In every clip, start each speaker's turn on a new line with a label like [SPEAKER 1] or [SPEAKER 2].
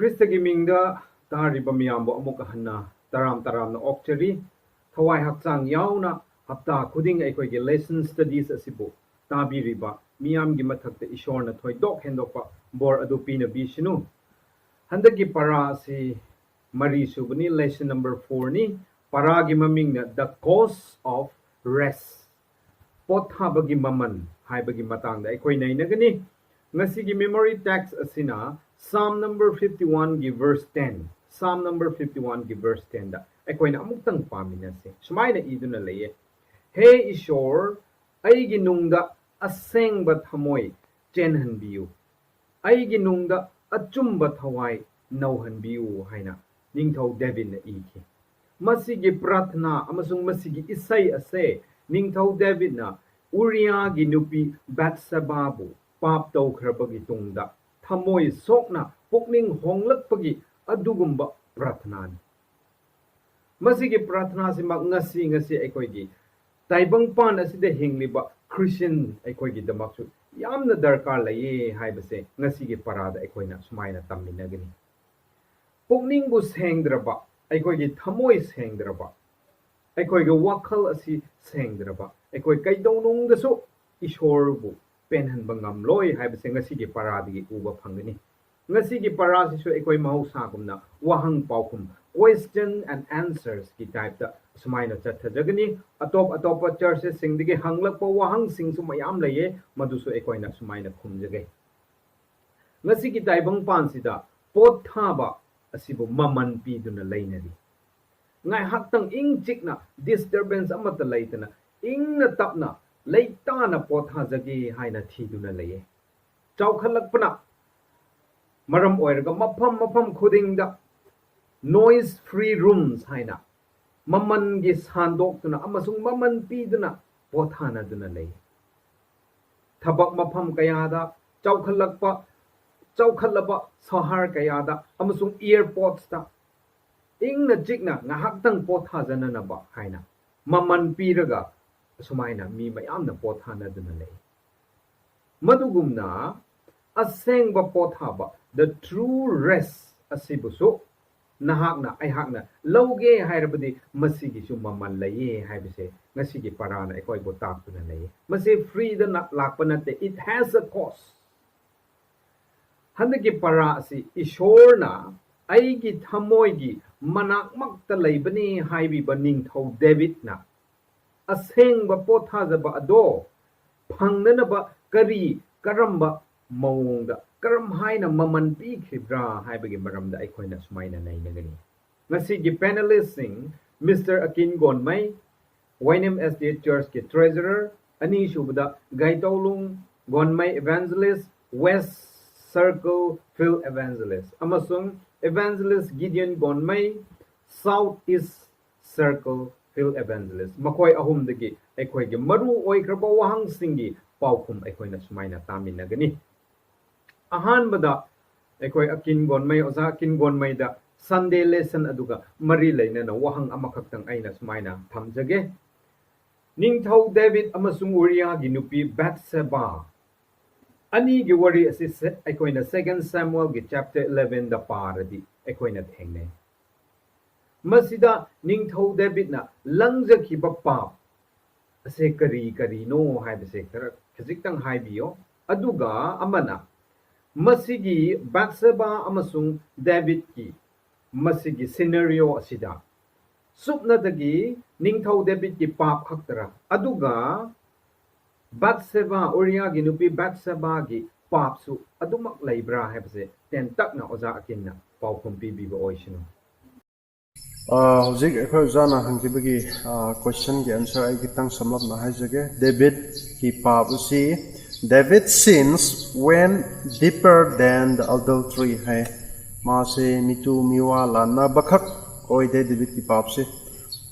[SPEAKER 1] Krista Gimingda, Tariba Miambo Amokahana, Taram na Okcheri, thawai hakchang yauna, hapta kuding eikhoigi lesson studies asibu, tabi riba, Miam Gimatakta Ishorna Toy Dok Hendopa, Bor Adupina Bishinu. Handagi para si Mari Subani, lesson number 4 ni, Paragi Mamingna, the cause of rest. Potthaba maman, haibagi matang da eikhoina nagani. Masigi memory text asina, Psalm number 51 give verse 10. Psalm number 51 give verse 10 da. Eikhoina amuktang paminase. Sumaina iduna laye. Hey Ishor, aigi nungda Asengba thamoi chenhanbiu. Aigi nungda achumba thawai nauhanbiu haina. Ningthau David na iki. Masigi prathna amasung masigi isai ase. Ningthau David na Uriah gi nupi Batsababu pap tawkhrabagi tungda thamoi sokna pukning honglakpagi adugumba prathnani. Masigi prathna si ngasi eikhoigi taibang pan asida hingliba Christian eikhoigi damaksu yamna darkar laye haibase ngasigi parada eikhoina sumaina tamminagani. Pukning bu sengdraba eikhoigi thamoi sengdraba eikhoigi wakhal asi sengdraba eikoi kaidonung dasu ishorbu penhanba ngamloi haibase ngasigi paradigi uba phangani. Ngasigi parasisu eikoi mahusagumna wahang paokhum question and answers ki type da sumaina chathajagani. Atop churches singdigi hanglakpa wahang sing su mayam laye madusu eikoina sumaina khumjage. Ngasigi taibang pansida potthaba asibu maman piduna lainari. Ngai haktang ing chikna disturbance amata laitana ingna tapna leitana pothajagi haina thiduna laye. Chaukhalakpana maram oiraga mafam khudingda noise free rooms haina maman gi sandoktuna amasung maman piduna pothana duna laye. Thabak mafam kayada chaukhalaba sahar kayada amasung airports ta ingna chikna ngahaktang pothajananaba haina maman piraga sumaina mi mayamna pothana duna lay. Madugumna Asengba pothaba the true rest asibusu nahakna aihakna lauge hairabadi masigi su maman laye haibise ngasigi parana ekoi botak duna laye. Masi free da lakpa nate, it has a cost. Handagi para asi ishorna aigi thamoigi manakmakta laybani haibiba ningthau David na Asengba pothajaba ado phangnanaba kari karamba mawongda karamhaina maman pikhibra haibagi maramda eikhoina sumaina nainagani. Ngasigi panelists sing Mr. Akin Gonmai, Wainem SDA Church ki Treasurer, ani shubda Gaitolung Gonmai Evangelist, West Circle Field Evangelist, amasung Evangelist Gideon Gonmai, Southeast Circle Field Evangelist. Makoi ahumdagi eikhoigi maru oikraba wahang singi paokhum eikhoina sumaina taminagani. Ahanbada eikoi Akin Gonmai oza Akin Gonmai da Sunday lesson aduga mari lainana wahang amakhaktang aina sumaina thamjage. Ningthau David amasung Uriah gi nupi Batseba ani gi wari asi eikoina 2 Samuel gi chapter 11 da paradi eikoina thengnai. Masida ningthau David na langjakhiba pap ase karino haibase khajiktang haibiyo aduga amana Masigi Batseba amasung David ki masigi scenario asida supnadagi ningthau David ki pap khaktara aduga Batseba Uriah gi nupi Batseba gi papsu adumak laibra haibase ten takna oza akinna paokhum pibiba oisino.
[SPEAKER 2] Hojik ekhoi jana hangkibagi question ki answer ai kitang samlap na haijage. David ki pap usi David sins went deeper than the adultery hai mase mitu miwa lana bakhak oide David ki pap se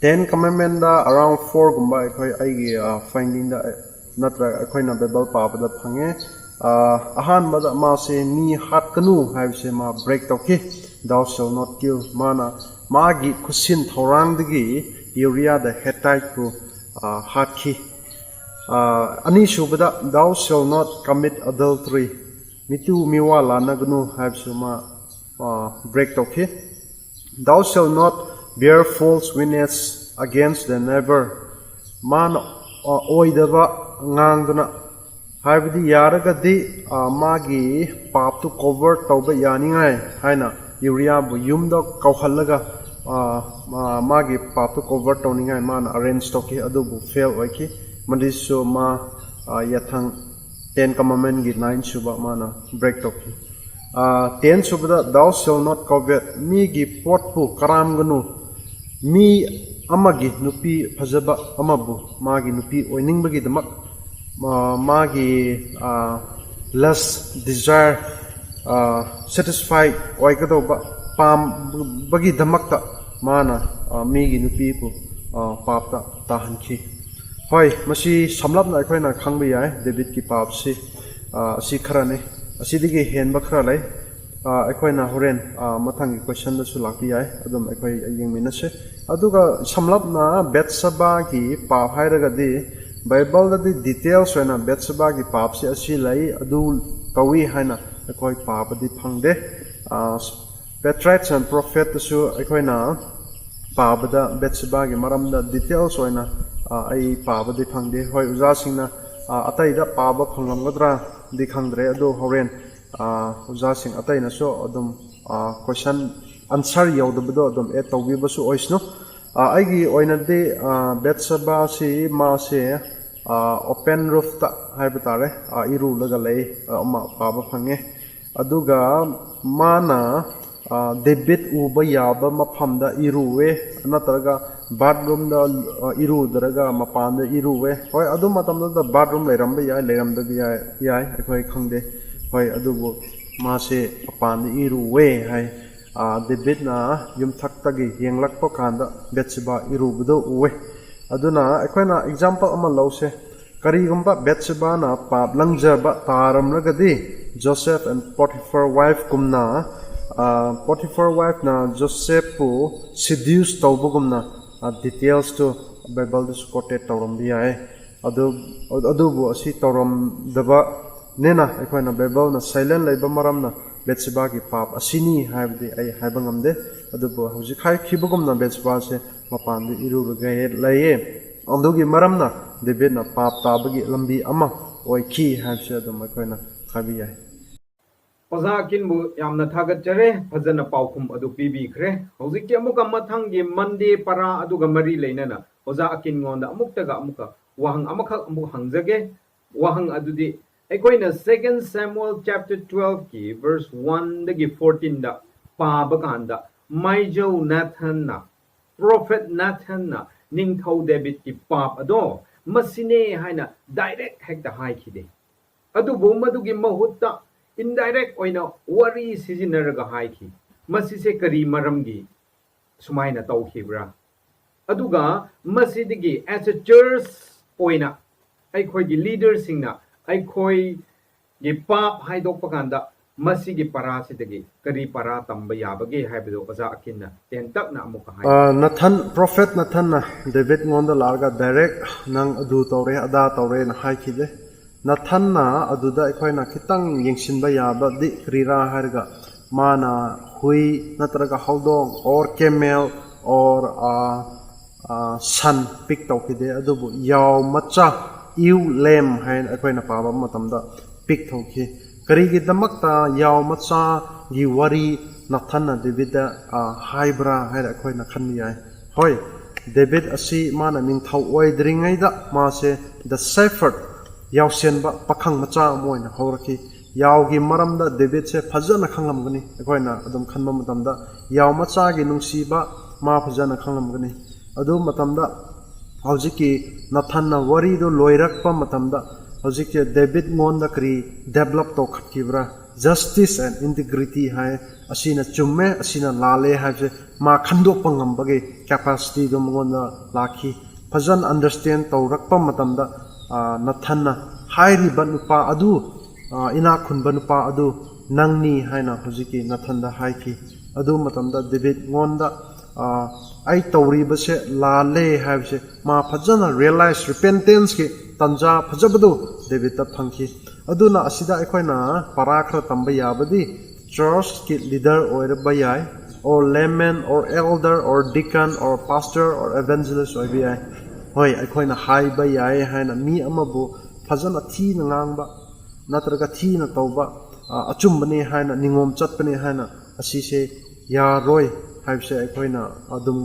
[SPEAKER 2] 10 commandment da around 4 gumba ekhoi ai finding da natra ekhoi na Bible pap da phange ahan bada mase mi hat kanu haibse ma break toki thou shall not kill mana magi kusin thorang digi Uriah the Hittite ku hatki ani shubada thou shall not commit adultery mitu miwa lana gnu haibsuma break tokhi. Thou shalt not bear false witness against the neighbor. Man oidaba ngangduna haibadi yaragadi magi pap to cover tauba yaningai haina uriya bu yumda kauhalaga magi pap to cover tauningai man arrange toki adubu fail oiki mandisu ma yathang 10 commandment gi 9 suba mana break toki 10 subada thou shalt not covet mi gi potpu karam ganu mi amagi nupi phajaba amabu magi nupi oiningbagi damak magi less desire satisfied oikadoba pam bagi damakta mana migi nupi pu papta tahanki hoi masi samlapna aikoina khangba yai David ki pap si si kharane asidigi henba khara lai aikoina horen mathangi question da su lakpi yai adum aikoi yengminase aduga samlapna Betsaba ki pap hairaga di Bible da details hoina Betsaba ki pap si asi lai adu tawi haina aikoi pap di phangde patriarchs and prophet su aikoina pap da Betsaba ki maramda details hoina ai pap di phangde hoi uja singna atai da pap phanglamgadra di khangdre adu horen uja sing atai na so adum question answer yaudabdo adum e tawbi basu oisno aigi oinade Betsaba si ma se open roof ta haibatare iru laga lei ma paba phange aduga mana David uba yaba maphamda iruwe natraga bathroom da iru daraga mapanda iruwe hoi adu matamda da bathroom leiramba yai leiramda yai akhoi khangde hoi adubu ma se apanda iruwe hai David na yum thakta gi yenglakpa kanda Betsaba irubudo uwe aduna aikoina example ama lause karigumba Betsaba na pap langjaba taramragadi Joseph and Potiphar wife kumna Potiphar wife na Joseph pu seduce tawbugumna details to Bible dis quoted tawrambi ai adubu asi tawram daba nena aikoina Bible na silent leiba maramna Betsaba ki pap asini haibdi ai haibangamde adubu hauji khai khibugumna Betsaba se mapandi iruga laye andugi maramna David na pap tabagi lambi ama oiki haibse adum aikoina khabi yai
[SPEAKER 1] oza kinbu yamna thagachare phajana paokhum adu pibi khre hojikki amuka mathangi Monday para aduga mari leinana oza akin ngonda amuktaga amuka wahang amakha amuk hangjage wahang adudi eikhoina 2 Samuel chapter 12 ki verse 1 dagi 14 da pabakanda maijau Nathan na prophet Nathan na ningthau David ki pap ado masine haina direct hekta haikhide adubu madugi mahutta indirect oina wari sizinaraga haiki masise kari maramgi sumaina tawkhibra aduga masidigi as a church oina aikhoi gi leaders singna aikhoi gi pap haidokpa kanda masigi parasidagi kari para tamba yabage haibedo oza akinna tentakna amuka hai
[SPEAKER 2] Nathan prophet Nathan na David ngonda larga direct nang adu tawre ada tawre na haikide Nathan na aduda aikoina khitang yengsinba yaba di krira harga mana hui natraga haudong or camel or sun pick tawkide adubu yaw macha iu lem hain aikoina paba matamda pick thawki karigi damakta yaw macha gi wari Nathan na David haibra hain aikoina khanmi yai hoi David asi mana ningthau oidringaida ma se the shepherd Yausenba pakhang macha moina horaki yaugi maramda David se phajana khanglamgani akoina adum khanba matamda yaw macha gi nungsiba ma phajana khanglamgani adu matamda hojiki Nathan na wari do loirakpa matamda hojiki David ngonda kri develop to khatkibra justice and integrity hai asina chumme asina lale hai je ma khando pangambage capacity do ngonda lakhi phajan understand to rakpa matamda Nathan na hairiba nupa adu ina khunba nupa adu nangni haina hojiki Nathan da haiki adu matamda David ngonda ai tawriba se lale haibse ma phajana realize repentance ki tanja phajabadu David ta phangki aduna asida aikoina parakhra tamba yabadi church ki leader oiraba yai, or layman or elder or deacon or pastor or evangelist oiba yai. Hoi aikhoina haiba yai haina mi amabu phajana thina ngangba natraga thina tawba achumba ni haina ningom chatpani haina asise yaroi haibse aikhoina adum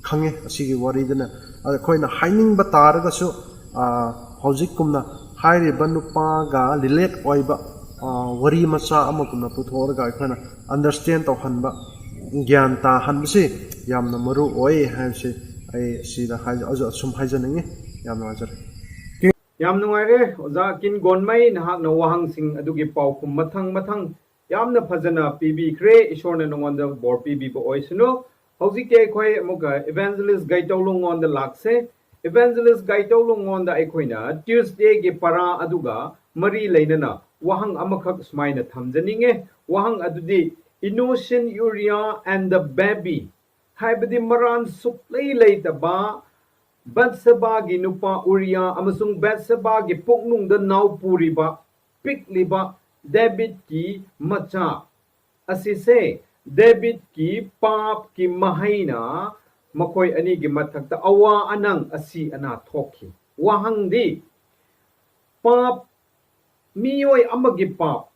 [SPEAKER 2] khange asigi waridana aikhoina hainingba taragasu haujikumna hairiba nupa ga relate oiba wari macha amakumna puthorga aikhoina understand tawhanba gyan ta hanbse yamna maru oi haibse ai sida haja sum hajaningi yamna ajare
[SPEAKER 1] yam nuaire oza kin gonmai nahak na wahang sing adugi paokhum mathang yamna phajana pb kre ishorna nongonda bor pb bo oisno hojike khoi amuka evangelist gaitolung on the lakse evangelist gaitolung on the eikhoina Tuesday ge para aduga mari leinana wahang amakhak smaina thamjaninge wahang adudi innocent Uriah and the baby haibadi maran suplei leitaba Batseba gi nupa Uriah amasung Batseba gi puknung da nau puriba pikliba David ki macha asise David ki pap ki mahaina makoi ani gi mathakta awa anang asi ana thoki wahang di pap miyoi amagi pap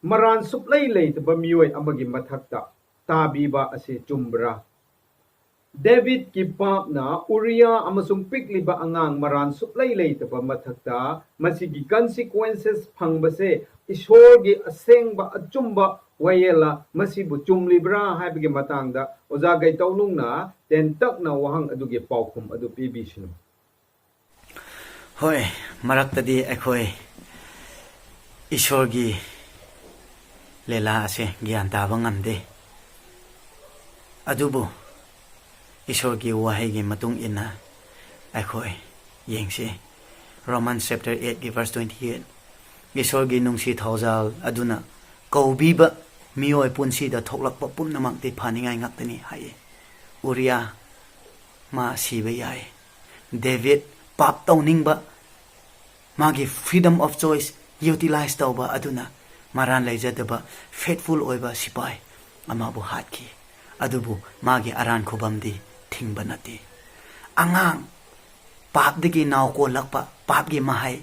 [SPEAKER 1] maran suplei leitaba miyoi amagi mathakta tabiba ase chumbra David ki pap na Uriah amasung pikliba angang maran suplai leitaba mathakta masigi consequences phangbase ishor gi asengba achumba wayela masibu chumlibra haibagi matangda oza gai tawlungna ten takna wahang adugi paokhum adu pibishnu
[SPEAKER 3] hoi maraktadi ekhoi ishor gi lela ase gyan taba ngamde adubu ishor gi wahai gi matung ina ekhoi yengse Romans chapter 8 gi verse 28 ishor gi nungsi thaujal aduna kaubiba mioi punsi da thoklakpa pumnamak ti phaningai ngaktani haye Uriah ma siba yai David pap tawningba magi freedom of choice utilize tawba aduna maran leijadaba faithful oiba sipai amabu hatki adubu magi aran khobamdi thingba nati angang pap digi naw ko lakpa pap gi mahai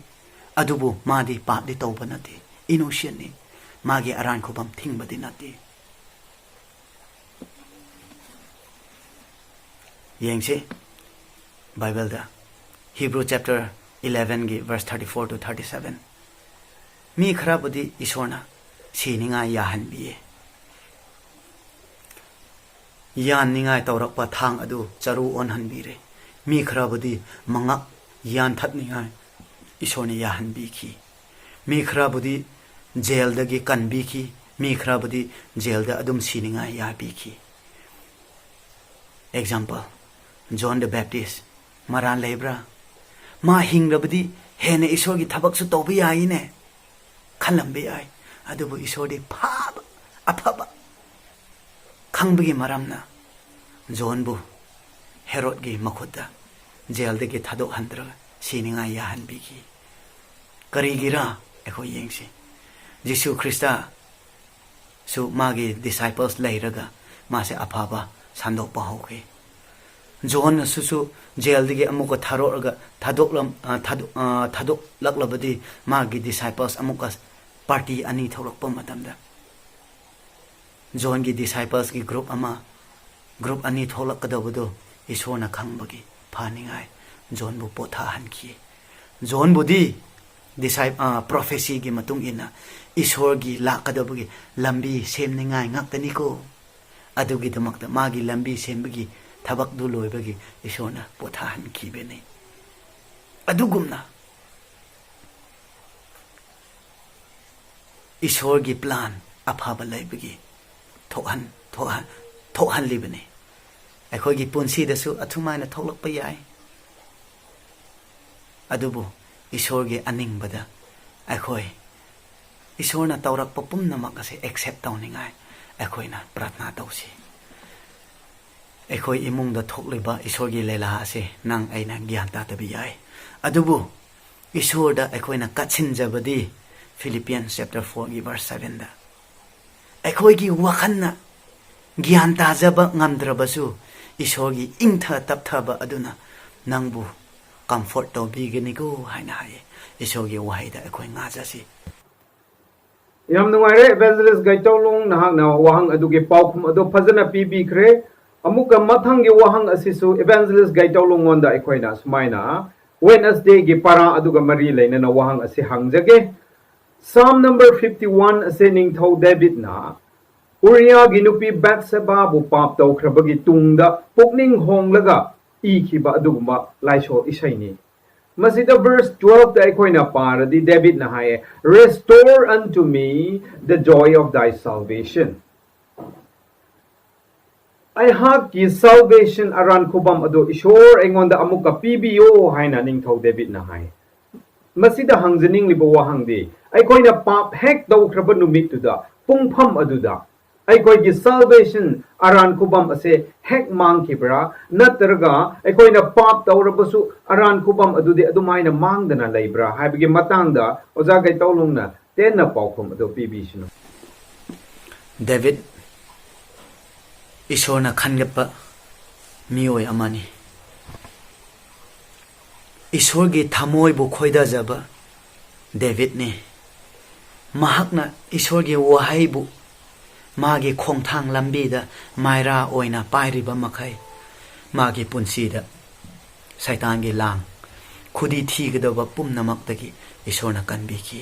[SPEAKER 3] adubu madi pap di tawba nati innocent ni magi aran khobam thingba di nati yengse Bible da Hebrew chapter 11 gi verse 34 to 37 mi kharabudi ishona sininga yahan biye yan ningai tawrakpa thang adu charu on hanbire mi kharabudi mangak yan thatningai ishone yahan biki mi kharabudi jail dagi kan biki mi kharabudi jail da adum siningai ya biki example John the Baptist maran lebra ma hingrabudi hene ishor gi thabak su tawbi ai ne khalambe ai adubu ishor di phaba aphaba khangbagi maramna John bu Herod gi makhutta jail de gi thadok handra sininga ya hanbi gi karigira ekho yengsi Jesu Christa su magi disciples leiraga ma se aphaba sandok pa hoke John susu jail de gi amuka tharoga thadok laklabadi magi disciples amuka party ani thorokpa matamda John gi disciples gi group ani tholak kadawdo isona khangbagi phaningai John bu potha hanki John budi disciple prophecy gi matung ina isor gi lakadabagi lambi semningai ngaktani ko adugi damakta magi lambi sembagi thabak du loibagi isona potha hanki bene adugumna isor gi plan aphaba laibagi thohan libane akhoi gi punsi dasu athumaina tholakpa yai adubu ishor gi aningbada akhoi ishorna tawrakpa pumnamak ase accept tawningai akhoina pratna tawsi akhoi imungda thokliba ishor gi lela ase nang aina gyan ta tabi yai adubu ishorda akhoina katsinjabadi Philippians chapter 4 gi verse 7 da ꯑꯩꯈꯣꯏꯒꯤ ꯋꯥꯈꯜꯅ ꯒ꯭ꯌꯥꯟ ꯇꯥꯖꯕ ꯉꯝꯗ꯭ꯔꯕꯁꯨ ꯏꯁꯣꯔꯒꯤ ꯏꯪꯊ ꯇꯞꯊꯕ ꯑꯗꯨꯅ ꯅꯪꯕꯨ comfort ꯇꯧꯕꯤꯒꯅꯤꯀꯣ ꯍꯥꯏꯅ ꯍꯥꯏꯌꯦ ꯏꯁꯣꯔꯒꯤ ꯋꯥꯍꯩꯗ ꯑꯩꯈꯣꯏ ꯉꯥꯖꯁꯤ
[SPEAKER 1] ꯌꯥꯝ ꯅꯨꯡꯉꯥꯏꯔꯦ ꯏꯚꯦꯟꯖꯦꯂꯤꯁ ꯒꯥꯏꯇꯧꯂꯨꯡ ꯅꯍꯥꯛꯅ ꯋꯥꯍꯪ ꯑꯗꯨꯒꯤ ꯄꯥꯎꯈꯨꯝ ꯑꯗꯨ ꯐꯖꯅ ꯄꯤꯕꯤꯈ꯭ꯔꯦ ꯑꯃꯨꯛꯀ ꯃꯊꯪꯒꯤ ꯋꯥꯍꯪ ꯑꯁꯤꯁꯨ ꯏꯚꯦꯟꯖꯦꯂꯤꯁ ꯒꯥꯏꯇꯧꯂꯨꯡꯉꯣꯟꯗ ꯑꯩꯈꯣꯏꯅ ꯁꯨꯃꯥꯏꯅ ꯋꯦꯗꯅꯁꯗꯦꯒꯤ ꯄꯥꯔꯥ ꯑꯗꯨꯒ ꯃꯔꯤ ꯂꯩꯅꯅ ꯋꯥꯍꯪ ꯑꯁꯤ ꯍꯪꯖꯒꯦ Psalm number 51 ꯑꯁꯤ ꯅꯤꯡꯊꯧ ꯗꯦꯕꯤꯗꯅ ꯎꯔꯤꯌꯥꯒꯤ ꯅꯨꯄꯤ ꯕꯦꯠꯁꯦꯕꯥꯕꯨ ꯄꯥꯞ ꯇꯧꯈ꯭ꯔꯕꯒꯤ ꯇꯨꯡꯗ ꯄꯨꯛꯅꯤꯡ ꯍꯣꯡꯂꯒ ꯏꯈꯤꯕ ꯑꯗꯨꯒꯨꯝꯕ ꯂꯥꯏꯁꯣꯜ ꯏꯁꯩꯅꯤ Masida verse 12 da eikhoina paradi David na haye restore unto me the joy of thy salvation. I have ki salvation aran khubam ado ishor engonda amuka pibiyo haina ningthau David na haye. Masida hangjaning libo wahangdi eikhoina pap hek dawkhraba numittuda pungpham aduda ꯑꯩꯈꯣꯏꯒꯤ salvation aran khubam ase hek mangkhibra natraga ꯑꯩꯈꯣꯏꯅ ꯄꯥꯞ ꯇꯧꯔꯕꯁꯨ aran khubam ꯑꯗꯨꯗꯤ ꯑꯗꯨꯃꯥꯏꯅ ꯃꯥꯡꯗꯅ ꯂꯩꯕ꯭ꯔꯥ ꯍꯥꯏꯕꯒꯤ ꯃꯇꯥꯡꯗ ꯑꯣꯖꯥ ꯒꯩꯇꯧꯂꯨꯡꯅ ꯇꯦꯟꯅ ꯄꯥꯎꯈꯨꯝ ꯑꯗꯨ ꯄꯤꯕꯤꯁꯅꯨ
[SPEAKER 3] David ꯏꯁꯣꯔꯅ ꯈꯟꯒꯠꯄ ꯃꯤꯑꯣꯏ ꯑꯃꯅꯤ ꯏꯁꯣꯔꯒꯤ ꯊꯃꯣꯏꯕꯨ ꯈꯣꯏꯗꯖꯕ ꯗꯦꯕꯤꯗꯅꯤ ꯃꯍꯥꯛꯅ ꯏꯁꯣꯔꯒꯤ ꯋꯥꯍꯩꯕꯨ ꯃꯥꯒꯤ ꯈꯣꯡꯊꯥꯡ ꯂꯝꯕꯤꯗ ꯃꯥꯏꯔꯥ ꯑꯣꯏꯅ ꯄꯥꯏꯔꯤꯕ ꯃꯈꯩ ꯃꯥꯒꯤ ꯄꯨꯟꯁꯤꯗ ꯁꯩꯇꯥꯟꯒꯤ ꯂꯥꯡ ꯈꯨꯗꯤ ꯊꯤꯒꯗꯕ ꯄꯨꯝꯅꯃꯛꯇꯒꯤ ꯏꯁꯣꯔꯅ ꯀꯟꯕꯤꯈꯤ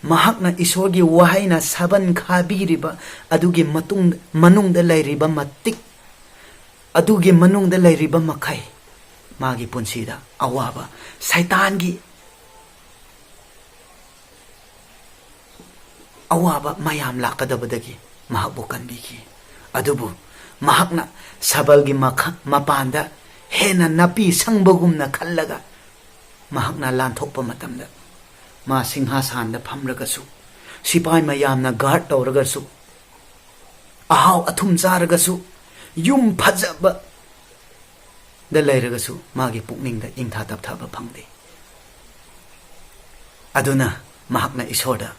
[SPEAKER 3] ꯃꯍꯥꯛꯅ ꯏꯁꯣꯔꯒꯤ ꯋꯥꯍꯩꯅ ꯁꯥꯕꯟ ꯈꯥꯕꯤꯔꯤꯕ ꯑꯗꯨꯒꯤ ꯃꯅꯨꯡꯗ ꯂꯩꯔꯤꯕ ꯃꯇꯤꯛ ꯑꯗꯨꯒꯤ ꯃꯅꯨꯡꯗ ꯂꯩꯔꯤꯕ ꯃꯈꯩ ꯃꯥꯒꯤ ꯄꯨꯟꯁꯤꯗ ꯑꯋꯥꯕ ꯁꯩꯇꯥꯟꯒꯤ ꯑꯋꯥꯕ ꯃꯌꯥꯝ ꯂꯥꯛꯀꯗꯕꯗꯒꯤ ꯃꯍꯥꯛꯄꯨ ꯀꯟꯕꯤꯈꯤ ꯑꯗꯨꯕꯨ ꯃꯍꯥꯛꯅ ꯁꯕꯜꯒꯤ ꯃꯄꯥꯟꯗ ꯍꯦꯟꯅ ꯅꯥꯄꯤ ꯁꯪꯕꯒꯨꯝꯅ ꯈꯜꯂꯒ ꯃꯍꯥꯛꯅ ꯂꯥꯟꯊꯣꯛꯄ ꯃꯇꯝꯗ ꯃꯥ ꯁꯤꯡꯍꯥꯁꯥꯟꯗ ꯐꯝꯔꯒꯁꯨ ꯁꯤꯄꯥꯏ ꯃꯌꯥꯝꯅ ꯒꯥꯔꯗ ꯇꯧꯔꯒꯁꯨ ꯑꯍꯥꯎ ꯑꯊꯨꯝ ꯆꯥꯔꯒꯁꯨ ꯌꯨꯝ ꯐꯖꯕ ꯗ ꯂꯩꯔꯒꯁꯨ ꯃꯥꯒꯤ ꯄꯨꯛꯅꯤꯡꯗ ꯏꯪꯊꯥ ꯇꯞꯊꯕ ꯐꯪꯗꯦ ꯑꯗꯨꯅ ꯃꯍꯥꯛꯅ ꯏꯁꯣꯔꯗ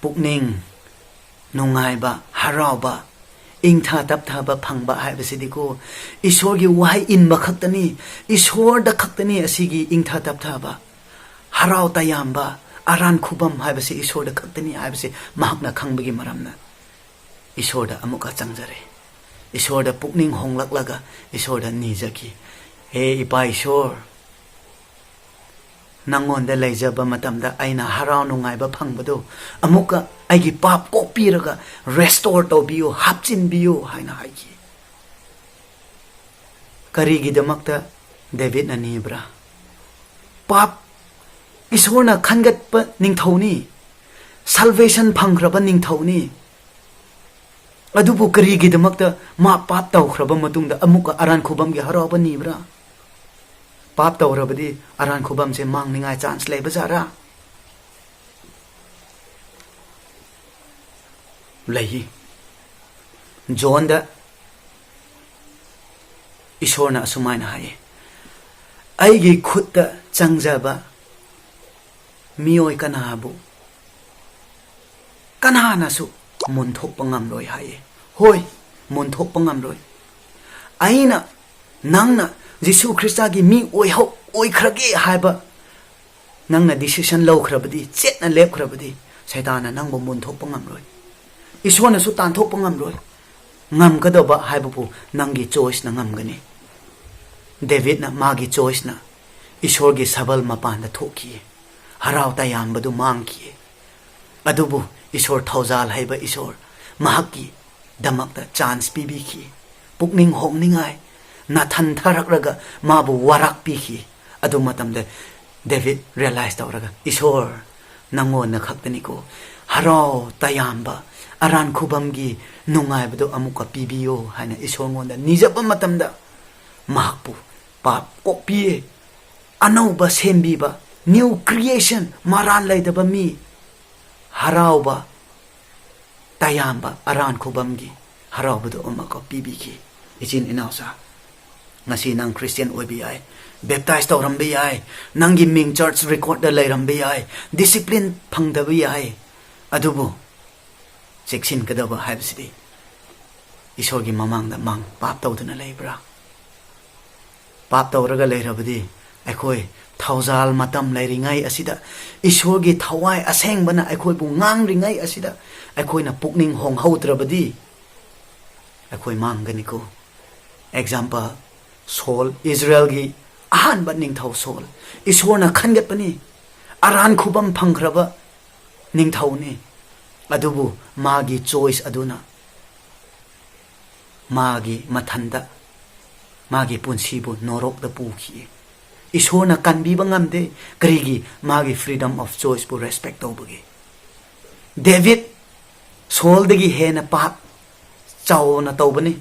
[SPEAKER 3] ꯄꯨꯛꯅꯤꯡ ꯅꯨꯡꯉꯥꯏꯕ ꯍꯔꯥꯎꯕ ꯏꯪꯊꯥ ꯇꯞꯊꯕ ꯐꯪꯕ ꯍꯥꯏꯕꯁꯤꯗꯤꯀꯣ ꯏꯁꯣꯔꯒꯤ ꯋꯥꯍꯩ ꯏꯟꯕ ꯈꯛꯇꯅꯤ ꯏꯁꯣꯔꯗ ꯈꯛꯇꯅꯤ ꯑꯁꯤꯒꯤ ꯏꯪꯊꯥ ꯇꯞꯊꯕ ꯍꯔꯥꯎ ꯇꯌꯥꯝꯕ ꯑꯔꯥꯟ ꯈꯨꯕꯝ ꯍꯥꯏꯕꯁꯤ ꯏꯁꯣꯔꯗ ꯈꯛꯇꯅꯤ ꯍꯥꯏꯕꯁꯤ ꯃꯍꯥꯛꯅ ꯈꯪꯕꯒꯤ ꯃꯔꯝꯅ ꯏꯁꯣꯔꯗ ꯑꯃꯨꯛꯀ ꯆꯪꯖꯔꯦ ꯏꯁꯣꯔꯗ ꯄꯨꯛꯅꯤꯡ ꯍꯣꯡꯂꯛꯂꯒ ꯏꯁꯣꯔꯗ ꯅꯤꯖꯈꯤ ꯍꯦ ꯏꯄꯥ ꯏꯁꯣꯔ ꯅꯪꯉꯣꯟꯗ ꯂꯩꯖꯕ ꯃꯇꯝꯗ ꯑꯩꯅ ꯍꯔꯥꯎ ꯅꯨꯡꯉꯥꯏꯕ ꯐꯪꯕꯗꯣ ꯑꯃꯨꯛꯀ ꯑꯩꯒꯤ ꯄꯥꯞ ꯀꯣꯛꯄꯤꯔꯒ ꯔꯦꯁꯇꯣꯔ ꯇꯧꯕꯤꯌꯨ ꯍꯥꯞꯆꯤꯟꯕꯤꯌꯨ ꯍꯥꯏꯅ ꯍꯥꯏꯈꯤ ꯀꯔꯤꯒꯤꯗꯃꯛꯇ ꯗꯦꯕꯤꯗꯅ ꯅꯤꯕ꯭ꯔꯥ ꯄꯥꯞ ꯏꯁꯣꯔꯅ ꯈꯟꯒꯠꯄ ꯅꯤꯡꯊꯧꯅꯤ ꯁꯜꯚꯦꯁꯟ ꯐꯪꯈ꯭ꯔꯕ ꯅꯤꯡꯊꯧꯅꯤ ꯑꯗꯨꯕꯨ ꯀꯔꯤꯒꯤꯗꯃꯛꯇ ꯃꯥ ꯄꯥꯞ ꯇꯧꯈ꯭ꯔꯕ ꯃꯇꯨꯡꯗ ꯑꯃꯨꯛꯀ ꯑꯔꯥꯟ ꯈꯨꯕꯝꯒꯤ ꯍꯔꯥꯎꯕ ꯅꯤꯕ꯭ꯔꯥ ꯄꯥꯞ ꯇꯧꯔꯕꯗꯤ ꯑꯔꯥꯟ ꯈꯨꯕꯝꯁꯦ ꯃꯥꯡꯅꯤꯡꯉꯥꯏ ꯆꯥꯟꯁ ꯂꯩꯕꯖꯥꯔꯥ ꯂꯩ ꯖꯣꯟꯗ ꯏꯁꯣꯔꯅ ꯑꯁꯨꯃꯥꯏꯅ ꯍꯥꯏꯌꯦ ꯑꯩꯒꯤ ꯈꯨꯠꯇ ꯆꯪꯖꯕ ꯃꯤꯑꯣꯏ ꯀꯅꯥꯕꯨ ꯀꯅꯥꯅꯁꯨ ꯃꯨꯟꯊꯣꯛꯄ ꯉꯝꯂꯣꯏ ꯍꯥꯏꯌꯦ ꯍꯣꯏ ꯃꯨꯟꯊꯣꯛꯄ ꯉꯝꯂꯣꯏ ꯑꯩꯅ ꯅꯪꯅ ꯖꯤꯁꯨ ꯈ꯭ꯔꯤꯁꯇꯒꯤ ꯃꯤ ꯑꯣꯏꯈ꯭ꯔꯒꯦ ꯍꯥꯏꯕ ꯅꯪꯅ ꯗꯤꯁꯤꯁꯟ ꯂꯧꯈ꯭ꯔꯕꯗꯤ ꯆꯦꯠꯅ ꯂꯦꯞꯈ꯭ꯔꯕꯗꯤ ꯁꯩꯇꯥꯟꯅ ꯅꯪꯕꯨ ꯃꯨꯟꯊꯣꯛꯄ ꯉꯝꯂꯣꯏ ꯏꯁꯣꯔꯅꯁꯨ ꯇꯥꯟꯊꯣꯛꯄ ꯉꯝꯂꯣꯏ ꯉꯝꯒꯗꯧꯕ ꯍꯥꯏꯕꯕꯨ ꯅꯪꯒꯤ ꯆꯣꯏꯁꯅ ꯉꯝꯒꯅꯤ ꯗꯦꯕꯤꯗꯅ ꯃꯥꯒꯤ ꯆꯣꯏꯁꯅ ꯏꯁꯣꯔꯒꯤ ꯁꯕꯜ ꯃꯄꯥꯟꯗ ꯊꯣꯛꯈꯤ ꯍꯔꯥꯎ ꯇꯌꯥꯝꯕꯗꯨ ꯃꯥꯡꯈꯤ ꯑꯗꯨꯕꯨ ꯏꯁꯣꯔ ꯊꯧꯖꯥꯜ ꯍꯩꯕ ꯏꯁꯣꯔ ꯃꯍꯥꯛꯀꯤ ꯗꯃꯛꯇ ꯆꯥꯟꯁ ꯄꯤꯕꯤꯈꯤ ꯄꯨꯛꯅꯤꯡ ꯍꯣꯡꯅꯤꯡꯉꯥꯏ ꯅꯥꯊꯟꯊꯔꯛꯂꯒ ꯃꯥꯕꯨ ꯋꯥꯔꯛꯄꯤꯈꯤ ꯑꯗꯨ ꯃꯇꯝꯗ ꯗꯦꯕꯤꯗ ꯔꯤꯌꯦꯂꯥꯏꯁ ꯇꯧꯔꯒ ꯏꯁꯣꯔ ꯅꯪꯉꯣꯟꯗ ꯈꯛꯇꯅꯤꯀꯣ ꯍꯔꯥꯎ ꯇꯌꯥꯝꯕ ꯑꯔꯥꯟ ꯈꯨꯕꯝꯒꯤ ꯅꯨꯡꯉꯥꯏꯕꯗꯣ ꯑꯃꯨꯛꯀ ꯄꯤꯕꯤꯌꯣ ꯍꯥꯏꯅ ꯏꯁꯣꯔꯉꯣꯟꯗ ꯅꯤꯖꯕ ꯃꯇꯝꯗ ꯃꯍꯥꯛꯄꯨ ꯄꯥꯞ ꯀꯣꯛꯄꯤꯌꯦ ꯑꯅꯧꯕ ꯁꯦꯝꯕꯤꯕ ꯅ꯭ꯌꯨ ꯀ꯭ꯔꯤꯌꯦꯁꯟ ꯃꯔꯥꯟ ꯂꯩꯇꯕ ꯃꯤ ꯍꯔꯥꯎꯕ ꯇꯌꯥꯝꯕ ꯑꯔꯥꯟ ꯈꯨꯕꯝꯒꯤ ꯍꯔꯥꯎꯕꯗꯣ ꯑꯃꯨꯛꯀ ꯄꯤꯕꯤꯈꯤ ꯏꯆꯤꯟ ꯏꯅꯥꯎꯁꯥ ngasi nang Christian oibi ai baptize taurambi ai nangi ming church record da lairambi ai discipline phangdabi ai adubu cheksin kadaba haibsidi isor gi mamang da mang pap tawduna leibra pap tawraga leirabadi akhoi thawjal matam leiringai asida isor gi thawai asengba na akhoi bu ngang ringai asida akhoi na pukning hong hautrabadi akhoi manggani ko example Saul Israel gi ahan ba ning thaw Saul isor na khangat pani aran khubam phangkraba ning thaw ni adubu magi choice aduna magi mathanda magi punsi bu norok da pukhi isor na kanbi bangamde karigi magi freedom of choice bu respect tawbugi David Saul dagi hena pap chaw na tawbani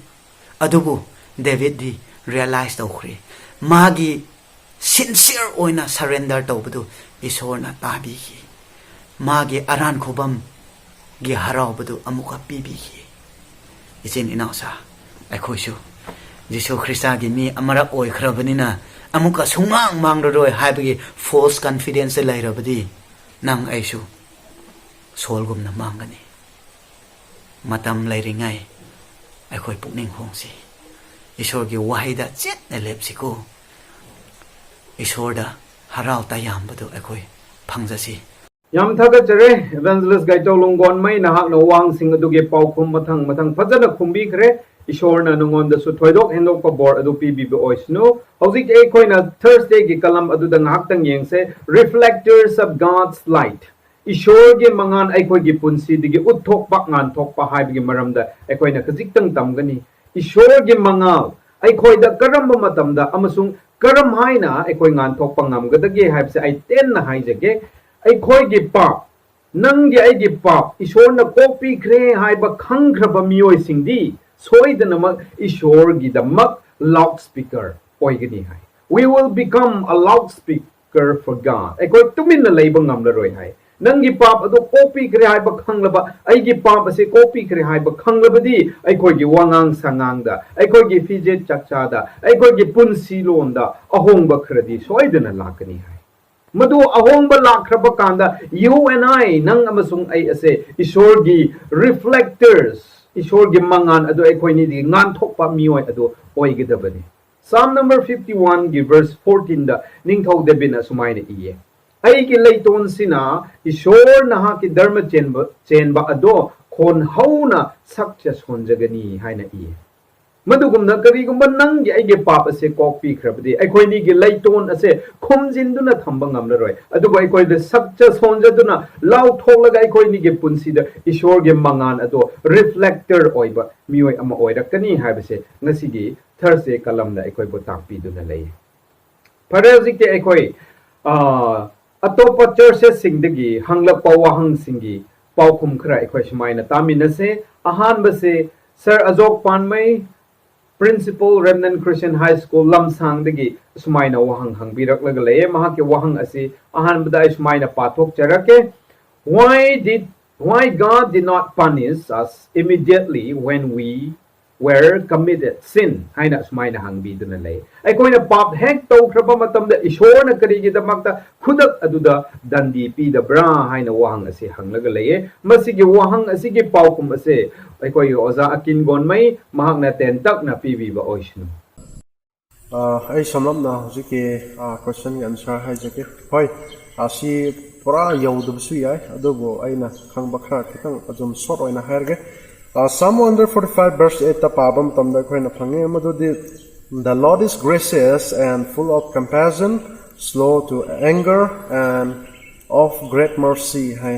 [SPEAKER 3] adubu David di realize tawkhri magi sincere oina surrender tawbudu isor na tabi ki magi aran khubam gi harawbudu amuka pibi ki isin inausa aikhoisu Jesu Christa gi mi amara oi khrabani na amuka sungang mangroi haibagi false confidence lairabadi nang aisu solgum na mangani matam lairingai aikhoi pukning hongsi isor gi wahida chet na lepsiko isor da harau tayambadu aikhoi phangjasi
[SPEAKER 1] yam thagatjare evangelist gai tolonggon mai nahak no wang sing aduge paokhum mathang phajana khumbi khre isor na nongon da su thoidok hendok pa bor adu pi bi oisno hojik eikhoina Thursday gi kalam adu da ngak tang yengse reflectors of God's light isor ge mangan aikhoi gi punsi digi uthok pak ngan thok pa hai gi maramda eikhoina khajik tang tamgani isor ge mangal aikhoi da karamba matamda amasung karamhaina aikhoi ngan thok pa ngam gadage haibse ai ten na haijage aikhoi gi pap nanggi ai gi pap isor na copy khre haiba khangkraba mioi singdi soidanamak isor gi damak loudspeaker oigani hai we will become a loudspeaker for God aikhoi tumin na leiba ngamla roi hai nanggi pap adu copy khre haiba khanglaba ai gi pap ase copy khre haiba khanglabadi aikhoi gi wangang sangangda aikhoi gi fijet chakchada aikhoi gi punsi londa ahongba khradi soidana lakani hai madu ahongba lakraba kanda you and I nang amasung ai ase isor gi reflectors isor gi mangan adu aikhoi ni di ngan thokpa mioi adu oigidabani Psalm number 51 gi verse 14 da ningthau debina sumaina iye ai gi leiton sina isor naha ki dharma chenba ado khon hauna sakcha sonjagani haina iye madugumna karigumba nanggi aige pap ase copy khrabdi aikhoi ni gi leiton ase khomjinduna thamba ngamlaroi adugo aikhoi de sakcha sonjaduna lau tholaga aikhoi ni gi punsi da isor ge mangan ado reflector oiba mioi ama oirakani haibase ngasi gi Thursday kalam da aikhoi bo takpi duna lei parazik te aikhoi atopa churches singdagi hangla wahang singi paokhum khra aikhoi sumaina taminase ahan base Sir Ajok Panmai Principal Remnant Christian High School Lamsang dagi sumaina wahang hangbirak lagale mahake wahang asi ahan badai sumaina pathok charake why God did not punish us immediately when we were committed sin haina sumaina hangbi duna lay aikoina pap hek to khraba matamda ishor na karigi damakta khudak aduda dandi pi da bra haina wahang asi hanglaga laye masigi wahang asi gi paokhum ase aikoi oza akin gon mai mahak na ten tak na pibi ba oishnu
[SPEAKER 2] ai samlam na hojiki question answer hai jake hoi asi pura yaudum su yai adobo aina khangba khra kitang ajum short oina hairge Psalm 145 verse 8 ta pabam tamda khoina phange madudi the Lord is gracious and full of compassion slow to anger and of great mercy hai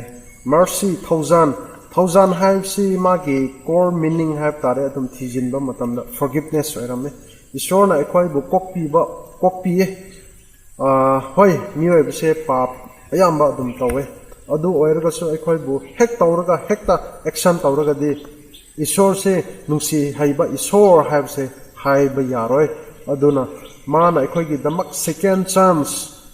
[SPEAKER 2] mercy thousand have si magi core meaning have tare atum thijin ba matamda forgiveness oiramne ishor na ekhoi bu kokpi hoi mioi bise pap ayamba dum tawe adu oiraga so ekhoi bu hek tawraga hekta action tawraga di ishor se nungsi haiba ishor have se haiba yaroi aduna mana ekhoi gi damak second chance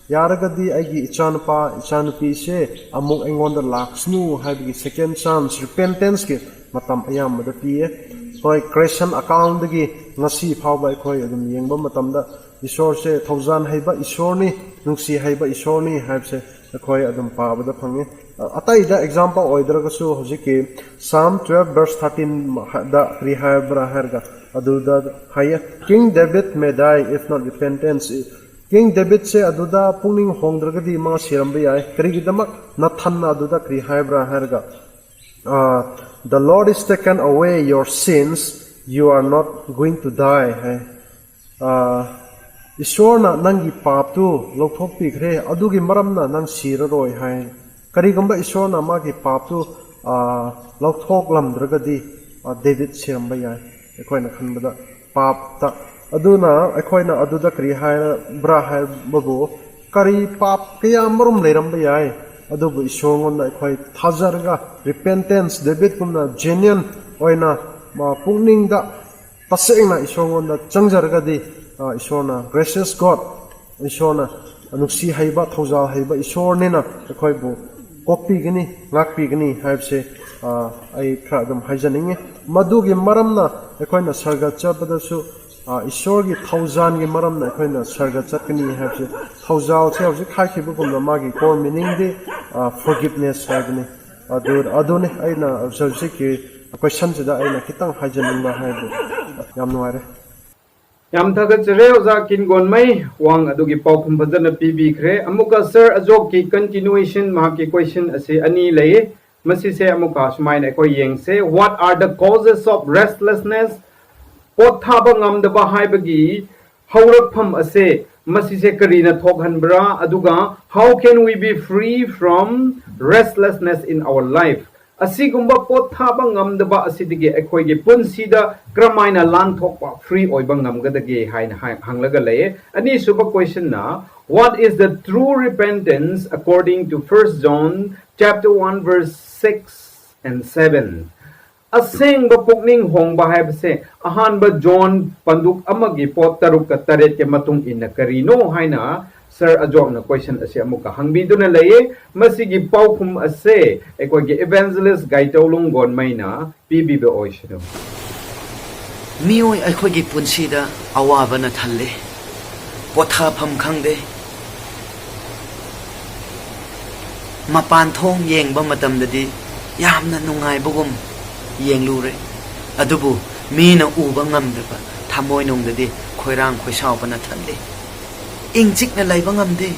[SPEAKER 2] yaragadi aigi ichanupi se amuk engonda laksnu haibi second chance repentance ki matam ayam da piye hoi Christian account dagi ngasi phawba ekhoi adum yengba matamda ishor se thousand haiba ishorni nungsi haiba ishorni haibse ekhoi adum pabada phange atai da example oidra kasu hojiki Psalm 12 verse 13 da kri haibra herga aduda haya King David may die if not repentance. King David se aduda pungning hongdragadi mga siramba yai karigidamak nathan na aduda kri haibra herga the Lord is taken away your sins, you are not going to die. Ishwarna nangi pap tu lokthok pikre adugi maramna nang siraroi hai karigamba Ishwarna magi pap tu lokthok lamdragadi David siramba yai eikhoina khanbada pap ta aduna eikhoina aduda kri hai bra hai babu kari pap kaya marum leiramba yai adubu Ishwarna eikoi thajarga repentance David kumna genuine oina ma pungning da tasengna Ishwarna changjargadi Ishwarna gracious God Ishwarna anuksi haiba thawjal haiba Ishwarnena eikoi bu kokpi gani ngakpi gani haibse ai khra dum haijaninge madugi maramna eikhoina sarga chabadasu Ishwargi thawjan gi maramna eikhoina sarga chakani haibse thawjal che hojik khaikibu kumna magi core meaning de forgiveness haibani adune aina objective question sida aina kitang haijaninga haibu yam nuare
[SPEAKER 1] yam thagachre oza kin gonmai wang adugi paokhum phajana pibi khre amuka sir ajok ki continuation ma ki question ase ani lei masi se amuka sumaina ko yengse what are the causes of restlessness potthaba ngamdaba haibagi haurakpham ase masi se karina thokhanbra aduga how can we be free from restlessness in our life asigumba potthaba ngamdaba asidigi ekhoige punsida karamhaina lan thokpa free oiba ngamgadage haina hanglaga lei ani suba question na what is the true repentance according to 1 John chapter 1 verse 6 and 7 Asengba pukning hongba haibase ahanba John panduk amagi pot taruk ka taret ke matung ina karino haina sir ajok na question ase amuka hangbidu na laye masigi paokhum ase ekoge evangelist gaitolung gon maina pbb oishino
[SPEAKER 3] mioi aikhogi punsida awaaba na thalle pothapham khangde mapan thong yengba matamdadi yamna nungai bugum yenglure adubu mina uba ngamdaba thamoi nungdadi khoirang khoisau bana thalle ingchik na laiba ngamde